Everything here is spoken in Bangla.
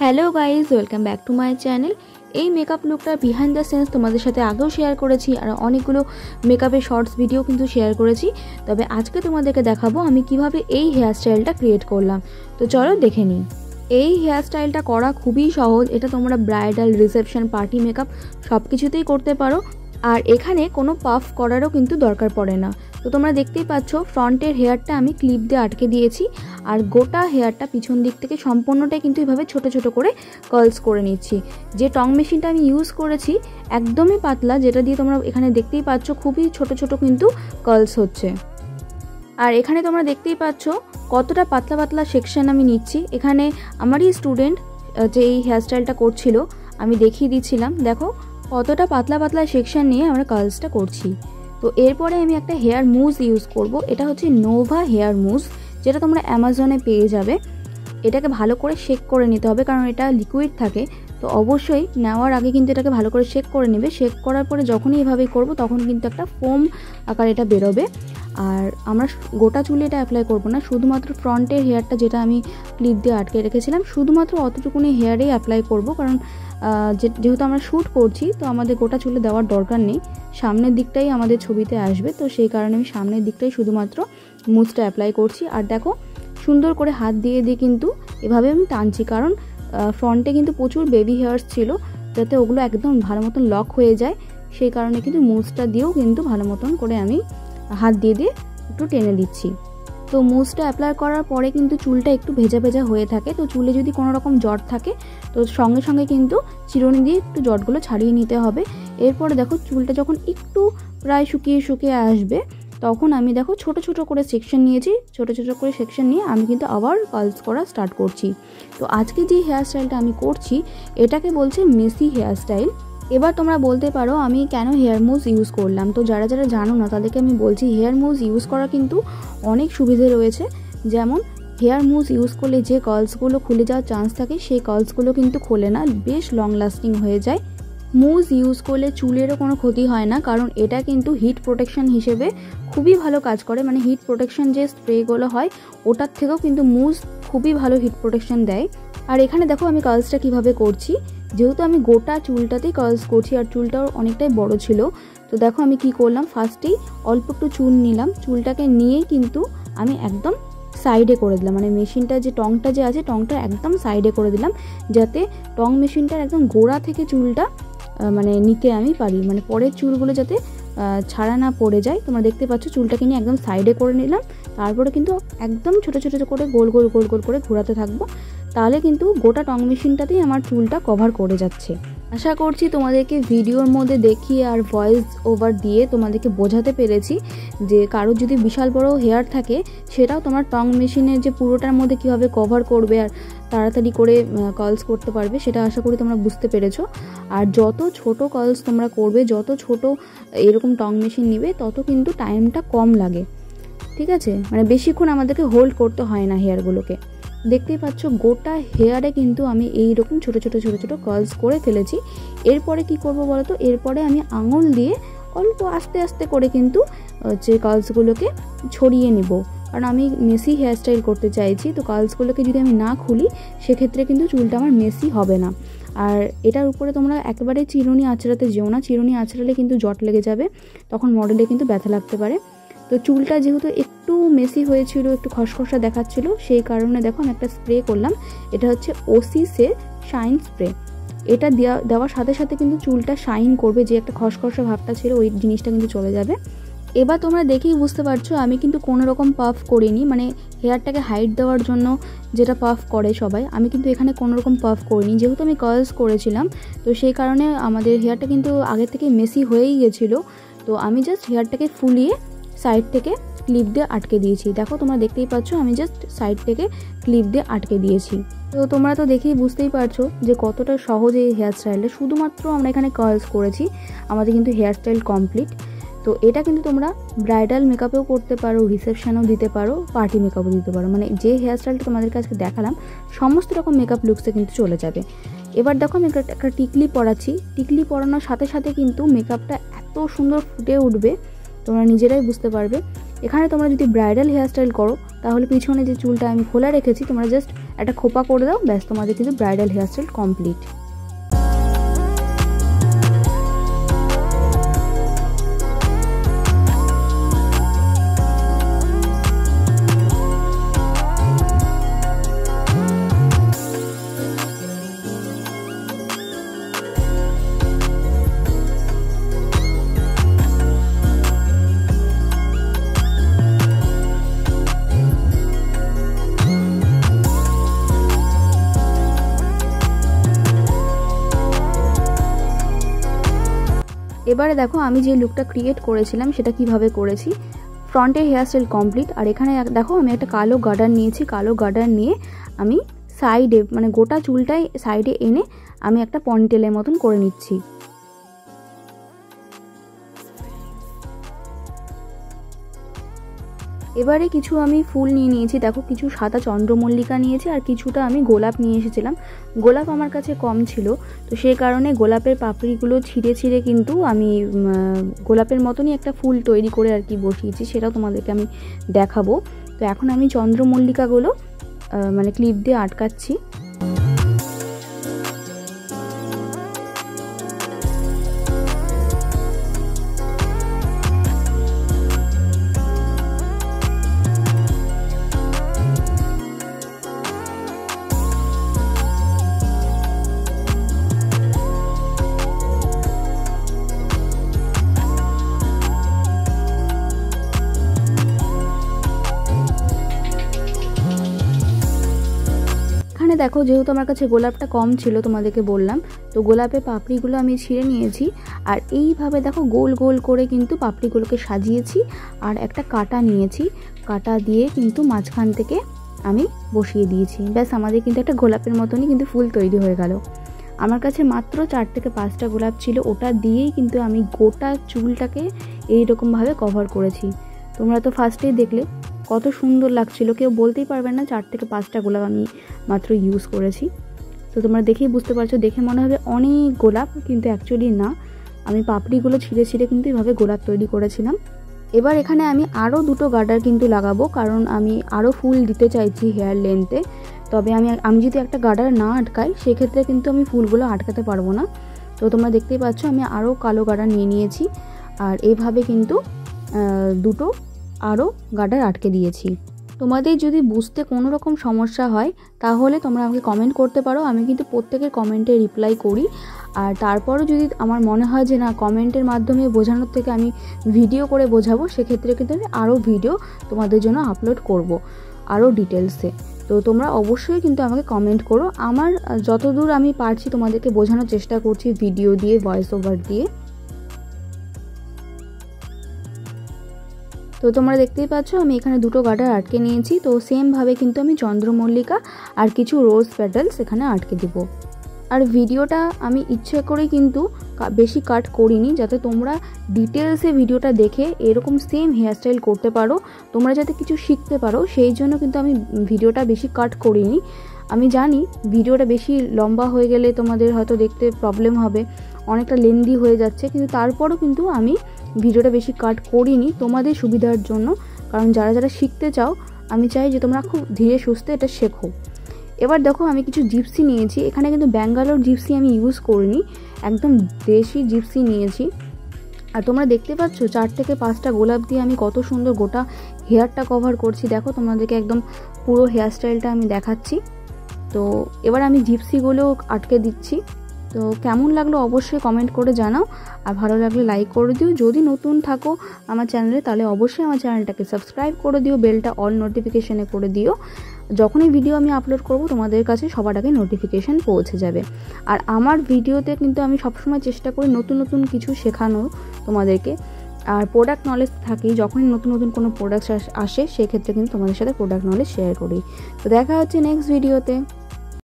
Hello guys, welcome back to my channel. এই মেকআপ লুকটা বিহাইন্ড দ্য সেন্স তোমাদের সাথে আগেও শেয়ার করেছি আর অনেকগুলো মেকআপের শর্টস ভিডিও কিন্তু শেয়ার করেছি। তবে আজকে তোমাদেরকে দেখাবো আমি কিভাবে এই হেয়ার স্টাইলটা ক্রিয়েট করলাম। তো চলো দেখে নিই। এই হেয়ার স্টাইলটা করা খুবই সহজ। এটা তোমরা ব্রাইডাল, রিসেপশন, পার্টি মেকআপ সব কিছুতেই করতে পারো। আর এখানে কোনো পাফ করারও কিন্তু দরকার পড়ে না। তো তোমরা দেখতেই পাচ্ছ ফ্রন্টের হেয়ারটা আমি ক্লিপ দিয়ে আটকে দিয়েছি, আর গোটা হেয়ারটা পিছন দিক থেকে সম্পূর্ণটাই কিন্তু এভাবে ছোট ছোট করে কার্লস করে নিচ্ছি। যে টং মেশিনটা আমি ইউজ করেছি একদমই পাতলা, যেটা দিয়ে তোমরা এখানে দেখতেই পাচ্ছ খুবই ছোট ছোট কিন্তু কার্লস হচ্ছে। আর এখানে তোমরা দেখতেই পাচ্ছ কতটা পাতলা পাতলা সেকশন আমি নিচ্ছি। এখানে আমারই স্টুডেন্ট যে এই হেয়ারস্টাইলটা করছিল আমি দেখিয়ে দিচ্ছিলাম, দেখো কতটা পাতলা পাতলা সেকশন নিয়ে আমরা কার্লসটা করছি। তো এরপরে আমি একটা হেয়ার মুজ ইউজ করব। এটা হচ্ছে নোভা হেয়ার মুজ, যেটা তোমরা অ্যামাজনে পেয়ে যাবে। এটাকে ভালো করে শেক করে নিতে হবে, কারণ এটা লিকুইড থাকে। তো অবশ্যই নেওয়ার আগে কিন্তু এটাকে ভালো করে শেক করে নেবে। শেক করার পরে যখনই এভাবেই করবো তখন কিন্তু একটা ফোম আকার এটা বেরোবে। আর আমরা গোটা চুলে এটা অ্যাপ্লাই করবো না, শুধুমাত্র ফ্রন্টের হেয়ারটা যেটা আমি ক্লিপ দিয়ে আটকে রেখেছিলাম শুধুমাত্র অতটুকুনি হেয়ারেই অ্যাপ্লাই করব। কারণ যেহেতু আমরা শ্যুট করছি তো আমাদের গোটা চুলে দেওয়ার দরকার নেই, সামনের দিকটাই আমাদের ছবিতে আসবে। তো সেই কারণে আমি সামনের দিকটাই শুধুমাত্র মুজটা অ্যাপ্লাই করছি। আর দেখো সুন্দর করে হাত দিয়ে কিন্তু এভাবে আমি টানছি, কারণ ফ্রন্টে কিন্তু প্রচুর বেবি হেয়ার্স ছিল, যাতে ওগুলো একদম ভালো মতন লক হয়ে যায়। সেই কারণে কিন্তু মুজটা দিয়েও কিন্তু ভালো মতন করে আমি হাত দিয়ে একটু টেনে দিচ্ছি। তো মুজটা অ্যাপ্লাই করার পরে কিন্তু চুলটা একটু ভেজা ভেজা হয়ে থাকে। তো চুলে যদি কোনো রকম জট থাকে তো সঙ্গে সঙ্গে কিন্তু চিরুনি দিয়ে একটু জটগুলো ছাড়িয়ে নিতে হবে। এরপরে দেখো চুলটা যখন একটু প্রায় শুকিয়ে আসবে তখন আমি দেখো ছোট ছোট করে সেকশন নিয়েছি। ছোট ছোট করে সেকশন নিয়ে আমি কিন্তু আবার কার্লস করা স্টার্ট করছি। তো আজকে যে হেয়ার স্টাইলটা আমি করছি এটাকে বলছে মেসি হেয়ার স্টাইল। এবার তোমরা বলতে পারো আমি কেন হেয়ার মুজ ইউজ করলাম। তো যারা যারা জানো না তাদেরকে আমি বলছি, হেয়ার মুজ ইউজ করা কিন্তু অনেক সুবিধে রয়েছে। যেমন হেয়ার মুজ ইউজ করলে যে কার্লসগুলো খুলে যাওয়ার চান্স থাকে সেই কার্লসগুলো কিন্তু খোলে না, বেশ লং লাস্টিং হয়ে যায়। মুজ ইউজ করলে চুলেরও কোনো ক্ষতি হয় না, কারণ এটা কিন্তু হিট প্রোটেকশন হিসেবে খুবই ভালো কাজ করে। মানে হিট প্রোটেকশন যে স্প্রেগুলো হয় ওটার থেকেও কিন্তু মুজ খুবই ভালো হিট প্রোটেকশন দেয়। আর এখানে দেখো আমি কার্লসটা কিভাবে করছি। যেহেতু আমি গোটা চুলটাতেই কার্লস করছি আর চুলটাও অনেকটাই বড় ছিল, তো দেখো আমি কি করলাম, ফার্স্টেই অল্প একটু চুল নিলাম। চুলটাকে নিয়েই কিন্তু আমি একদম সাইডে করে দিলাম, মানে মেশিনটা যে টংটা যে আছে টংটা একদম সাইডে করে দিলাম, যাতে টং মেশিনটার একদম গোড়া থেকে চুলটা মানে নিতে আমি পারি, মানে পরের চুলগুলো যাতে ছাড়া না পড়ে যায়। তোমরা দেখতে পাচ্ছ চুলটাকে নিয়ে একদম সাইডে করে নিলাম। তারপরে কিন্তু একদম ছোটো ছোটো করে গোল গোল গোল গোল করে ঘোরাতে থাকবো, তাহলে কিন্তু গোটা টং মেশিনটাতেই আমার চুলটা কভার করে যাচ্ছে। আশা করছি তোমাদেরকে ভিডিওর মধ্যে দেখিয়ে আর ভয়েস ওভার দিয়ে তোমাদেরকে বোঝাতে পেরেছি যে কারোর যদি বিশাল বড় হেয়ার থাকে সেটাও তোমার টং মেশিনের যে পুরোটার মধ্যে কীভাবে কভার করবে আর তাড়াতাড়ি করে কার্লস করতে পারবে, সেটা আশা করি তোমরা বুঝতে পেরেছো। আর যত ছোট কার্লস তোমরা করবে, যত ছোট এরকম টং মেশিন নিবে তত কিন্তু টাইমটা কম লাগে, ঠিক আছে? মানে বেশিক্ষণ আমাদেরকে হোল্ড করতে হয় না হেয়ারগুলোকে। দেখতেই পাচ্ছ গোটা হেয়ারে কিন্তু আমি এইরকম ছোটো ছোটো ছোটো ছোটো কার্লস করে ফেলেছি। এরপরে কি করব বলো তো, এরপরে আমি আঙুল দিয়ে অল্প আস্তে আস্তে করে কিন্তু যে কার্লসগুলোকে ছড়িয়ে নেব, কারণ আমি মেসি হেয়ারস্টাইল করতে চাইছি। তো কার্লসগুলোকে যদি আমি না খুলি সেক্ষেত্রে কিন্তু চুলটা আমার মেসি হবে না। আর এটার উপরে তোমরা একেবারে চিরুনি আঁচড়াতে যেও না, চিরুনি আঁচড়ালে কিন্তু জট লেগে যাবে, তখন মডেলে কিন্তু ব্যথা লাগতে পারে। তো চুলটা যেহেতু একটু মেসি হয়েছিল, একটু খসখসা দেখাচ্ছিল, সেই কারণে দেখো আমি একটা স্প্রে করলাম। এটা হচ্ছে ওসিসের শাইন স্প্রে। এটা দেওয়ার সাথে সাথে কিন্তু চুলটা শাইন করবে, যে একটা খসখসা ভাবটা ছিল ওই জিনিসটা কিন্তু চলে যাবে। এবার তোমরা দেখেই বুঝতে পারছো আমি কিন্তু কোনো রকম পাফ করিনি, মানে হেয়ারটাকে হাইট দেওয়ার জন্য যেটা পাফ করে সবাই, আমি কিন্তু এখানে কোনো রকম পাফ করিনি। যেহেতু আমি কার্লস করেছিলাম তো সেই কারণে আমাদের হেয়ারটা কিন্তু আগের থেকে মেসি হয়েই গেছিলো। তো আমি জাস্ট হেয়ারটাকে ফুলিয়ে সাইড থেকে ক্লিপ দিয়ে আটকে দিয়েছি। দেখো তোমরা দেখতেই পাচ্ছ আমি জাস্ট সাইড থেকে ক্লিপ দিয়ে আটকে দিয়েছি। তো তোমরা তো দেখেই বুঝতেই পারছো যে কতটা সহজ এই হেয়ার স্টাইলটা। শুধুমাত্র আমরা এখানে কার্লস করেছি, আমাদের কিন্তু হেয়ার স্টাইল কমপ্লিট। তো এটা কিন্তু তোমরা ব্রাইডাল মেকআপেও করতে পারো, রিসেপশনেও দিতে পারো, পার্টি মেকআপও দিতে পারো। মানে যে হেয়ার স্টাইলটা তোমাদের কাছে দেখালাম সমস্ত রকম মেকআপ লুকসে কিন্তু চলে যাবে। এবার দেখো আমি একটা টিকলি পরাচ্ছি। টিকলি পরানোর সাথে সাথে কিন্তু মেকআপটা এত সুন্দর ফুটে উঠবে, তোমরা নিজেরাই বুঝতে পারবে। এখানে তোমরা যদি ব্রাইডাল হেয়ার স্টাইল করো তাহলে পিছনে যে চুলটা আমি খোলা রেখেছি তোমরা জাস্ট একটা খোপা করে দাও, ব্যাস তোমাদের কিন্তু ব্রাইডাল হেয়ারস্টাইল কমপ্লিট। এবারে দেখো আমি যে লুকটা ক্রিয়েট করেছিলাম সেটা কিভাবে করেছি। ফ্রন্টে হেয়ারস্টাইল কমপ্লিট, আর এখানে দেখো আমি একটা কালো গার্ডার নিয়েছি। কালো গার্ডার নিয়ে আমি সাইডে মানে গোটা চুলটাই সাইডে এনে আমি একটা পনিটেলের মতন করে নিচ্ছি। এবারে কিছু আমি ফুল নিয়ে নিয়েছি, দেখো কিছু সাদা চন্দ্রমল্লিকা নিয়েছি আর কিছুটা আমি গোলাপ নিয়ে এসেছিলাম। গোলাপ আমার কাছে কম ছিল, তো সেই কারণে গোলাপের পাপড়িগুলো ছিঁড়ে ছিঁড়ে কিন্তু আমি গোলাপের মতনই একটা ফুল তৈরি করে আর কি বসিয়েছি, সেটাও তোমাদেরকে আমি দেখাবো। তো এখন আমি চন্দ্রমল্লিকাগুলো মানে ক্লিপ দিয়ে আটকাচ্ছি। দেখো যেহেতু আমার কাছে গোলাপটা কম ছিল তোমাদেরকে বললাম, তো গোলাপের পাপড়িগুলো আমি ছিঁড়ে নিয়েছি আর এইভাবে দেখো গোল গোল করে কিন্তু পাপড়িগুলোকে সাজিয়েছি। আর একটা কাঁটা নিয়েছি, কাঁটা দিয়ে কিন্তু মাঝখান থেকে আমি বসিয়ে দিয়েছি। ব্যাস আমাদের কিন্তু একটা গোলাপের মতনই কিন্তু ফুল তৈরি হয়ে গেল। আমার কাছে মাত্র 4 থেকে 5টা গোলাপ ছিল, ওটা দিয়েই কিন্তু আমি গোটা চুলটাকে এইরকমভাবে কভার করেছি। তোমরা তো ফার্স্টেই দেখলে কত সুন্দর লাগছিল, কেউ বলতেই পারবে না 4 থেকে 5টা গোলাপ আমি মাত্র ইউজ করেছি। তো তোমরা দেখেই বুঝতে পারছো, দেখে মনে হবে অনেক গোলাপ, কিন্তু অ্যাকচুয়ালি না, আমি পাপড়িগুলো ছিঁড়ে ছিঁড়ে কিন্তু এইভাবে গোলাপ তৈরি করেছিলাম। এবার এখানে আমি আরও 2টো গার্ডার কিন্তু লাগাবো, কারণ আমি আরও ফুল দিতে চাইছি হেয়ার লেন্থে। তবে আমি যদি একটা গার্ডার না আটকাই সেক্ষেত্রে কিন্তু আমি ফুলগুলো আটকাতে পারবো না। তো তোমরা দেখতেই পাচ্ছ আমি আরও কালো গার্ডার নিয়ে নিয়েছি আর এইভাবে কিন্তু 2টো আরও গার্ডার আটকে দিয়েছি। তোমাদের যদি বুঝতে কোনো রকম সমস্যা হয় তাহলে তোমরা আমাকে কমেন্ট করতে পারো, আমি কিন্তু প্রত্যেকের কমেন্টে রিপ্লাই করি। আর তারপরও যদি আমার মনে হয় যে না কমেন্টের মাধ্যমে বোঝানোর থেকে আমি ভিডিও করে বোঝাবো, সেক্ষেত্রে কিন্তু আমি আরও ভিডিও তোমাদের জন্য আপলোড করব আরও ডিটেলসে। তো তোমরা অবশ্যই কিন্তু আমাকে কমেন্ট করো, আমার যতদূর আমি পারছি তোমাদেরকে বোঝানোর চেষ্টা করছি ভিডিও দিয়ে, ভয়েস ওভার দিয়ে। তো তোমরা দেখতেই পাচ্ছ আমি এখানে 2টো গার্ডার আটকে নিয়েছি। তো সেমভাবে কিন্তু আমি চন্দ্রমল্লিকা আর কিছু রোজ পেটালস এখানে আটকে দেব। আর ভিডিওটা আমি ইচ্ছে করে কিন্তু বেশি কাট করিনি, যাতে তোমরা ডিটেলসে ভিডিওটা দেখে এরকম সেম হেয়ারস্টাইল করতে পারো, তোমরা যাতে কিছু শিখতে পারো, সেই জন্য কিন্তু আমি ভিডিওটা বেশি কাট করিনি। আমি জানি ভিডিওটা বেশি লম্বা হয়ে গেলে তোমাদের হয়তো দেখতে প্রবলেম হবে, অনেকটা লেন্দি হয়ে যাচ্ছে, কিন্তু তারপরও কিন্তু আমি ভিডিওটা বেশি কাট করিনি তোমাদের সুবিধার জন্য। কারণ যারা যারা শিখতে চাও, আমি চাই যে তোমরা খুব ধীরে সুস্থে এটা শেখো। এবার দেখো আমি কিছু জিপসি নিয়েছি, এখানে কিন্তু ব্যাঙ্গালোর জিপসি আমি ইউজ করিনি, একদম দেশি জিপসি নিয়েছি। আর তোমরা দেখতে পাচ্ছ 4 থেকে 5টা গোলাপ দিয়ে আমি কত সুন্দর গোটা হেয়ারটা কভার করছি। দেখো তোমাদেরকে একদম পুরো হেয়ারস্টাইলটা আমি দেখাচ্ছি। তো এবার আমি জিপসিগুলো আটকে দিচ্ছি। তো কেমন লাগলো অবশ্যই কমেন্ট করে জানাও, আর ভালো লাগলে লাইক করে দিও। যদি নতুন থাকো আমার চ্যানেলে তাহলে অবশ্যই আমার চ্যানেলটাকে সাবস্ক্রাইব করে দিও, বেলটা অল নোটিফিকেশনে করে দিও। যখনই ভিডিও আমি আপলোড করব তোমাদের কাছে সবার আগে নোটিফিকেশান পৌঁছে যাবে। আর আমার ভিডিওতে কিন্তু আমি সবসময় চেষ্টা করি নতুন নতুন কিছু শেখানোর তোমাদেরকে, আর প্রোডাক্ট নলেজ থাকি। যখনই নতুন নতুন কোনো প্রোডাক্ট আসে সেক্ষেত্রে কিন্তু তোমাদের সাথে প্রোডাক্ট নলেজ শেয়ার করি। তো দেখা হচ্ছে নেক্সট ভিডিওতে।